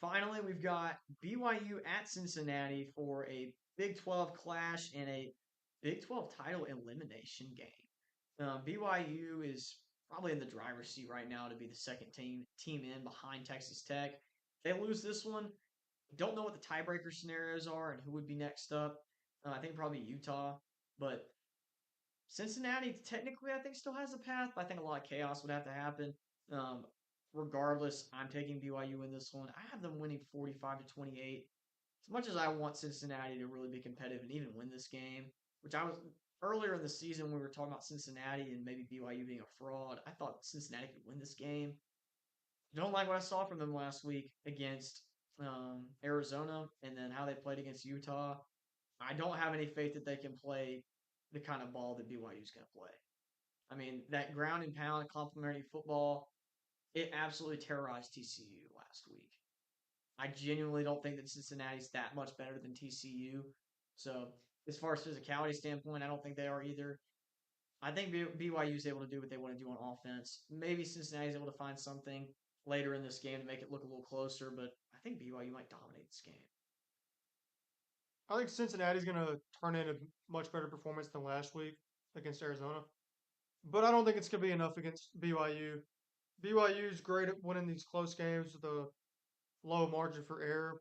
Finally, we've got BYU at Cincinnati for a Big 12 clash and a Big 12 title elimination game. BYU is probably in the driver's seat right now to be the second team in behind Texas Tech. If they lose this one, don't know what the tiebreaker scenarios are and who would be next up. I think probably Utah, but Cincinnati technically I think still has a path, but I think a lot of chaos would have to happen. Um, Regardless, I'm taking BYU in this one. I have them winning 45 to 28. As much as I want Cincinnati to really be competitive and even win this game, which I was earlier in the season when we were talking about Cincinnati and maybe BYU being a fraud, I thought Cincinnati could win this game. Don't like what I saw from them last week against Arizona and then how they played against Utah. I don't have any faith that they can play the kind of ball that BYU is going to play. I mean, that ground and pound complementary football, it absolutely terrorized TCU last week. I genuinely don't think that Cincinnati's that much better than TCU. So, as far as physicality standpoint, I don't think they are either. I think BYU is able to do what they want to do on offense. Maybe Cincinnati's able to find something later in this game to make it look a little closer, but I think BYU might dominate this game. I think Cincinnati's going to turn in a much better performance than last week against Arizona, but I don't think it's going to be enough against BYU. BYU is great at winning these close games with a low margin for error,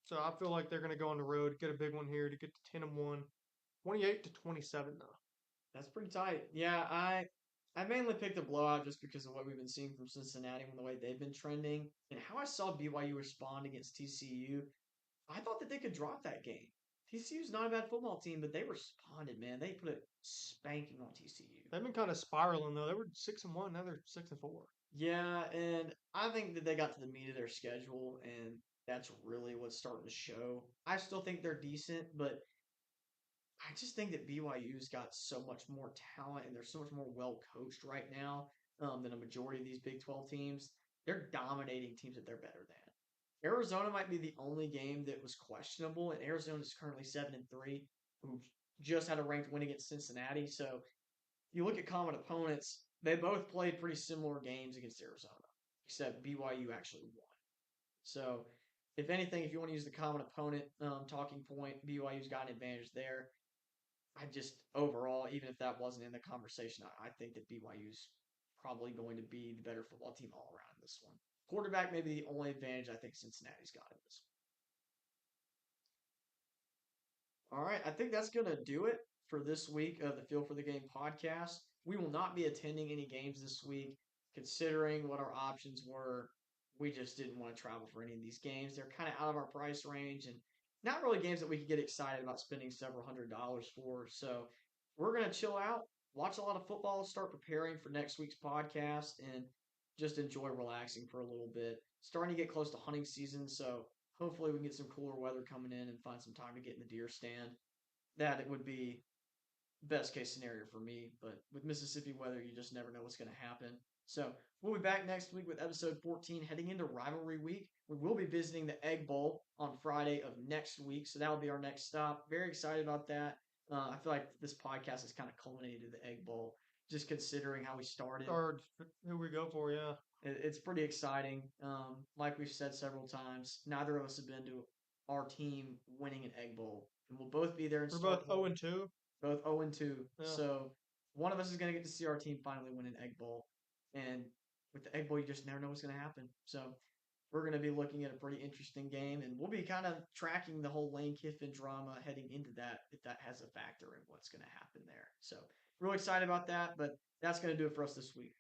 so I feel like they're going to go on the road, get a big one here to get to 10-1, 28-27 though. That's pretty tight. Yeah, I mainly picked a blowout just because of what we've been seeing from Cincinnati and the way they've been trending and how I saw BYU respond against TCU. I thought that they could drop that game. TCU's not a bad football team, but they responded, man. They put a spanking on TCU. They've been kind of spiraling though. They were 6-1, now they're 6-4. Yeah, and I think that they got to the meat of their schedule, and that's really what's starting to show. I still think they're decent, but I just think that BYU's got so much more talent and they're so much more well coached right now than a majority of these Big 12 teams. They're dominating teams that they're better than. Arizona might be the only game that was questionable, and Arizona is currently 7-3, who just had a ranked win against Cincinnati. So you look at common opponents, they both played pretty similar games against Arizona, except BYU actually won. So if anything, if you want to use the common opponent talking point, BYU's got an advantage there. I just overall, even if that wasn't in the conversation, I think that BYU's probably going to be the better football team all around in this one. Quarterback may be the only advantage I think Cincinnati's got in this one. All right, I think that's going to do it for this week of the Feel for the Game podcast. We will not be attending any games this week, considering what our options were. We just didn't want to travel for any of these games. They're kind of out of our price range and not really games that we could get excited about spending several $100s for. So we're going to chill out, watch a lot of football, start preparing for next week's podcast, and just enjoy relaxing for a little bit. Starting to get close to hunting season, so hopefully we can get some cooler weather coming in and find some time to get in the deer stand. That it would be best case scenario for me, but with Mississippi weather, you just never know what's going to happen. So we'll be back next week with episode 14, heading into rivalry week. We will be visiting the Egg Bowl on Friday of next week, so that will be our next stop. Very excited about that. I feel like this podcast has kind of culminated the Egg Bowl, just considering how we started. Or who we go for, yeah. It's pretty exciting. Like we've said several times, neither of us have been to our team winning an Egg Bowl, and we'll both be there in We're both Starkville, 0-2. both 0-2. Yeah. So one of us is going to get to see our team finally win an Egg Bowl, and with the Egg Bowl, you just never know what's going to happen. So we're going to be looking at a pretty interesting game, and we'll be kind of tracking the whole Lane Kiffin drama heading into that, if that has a factor in what's going to happen there. So, really excited about that, but that's going to do it for us this week.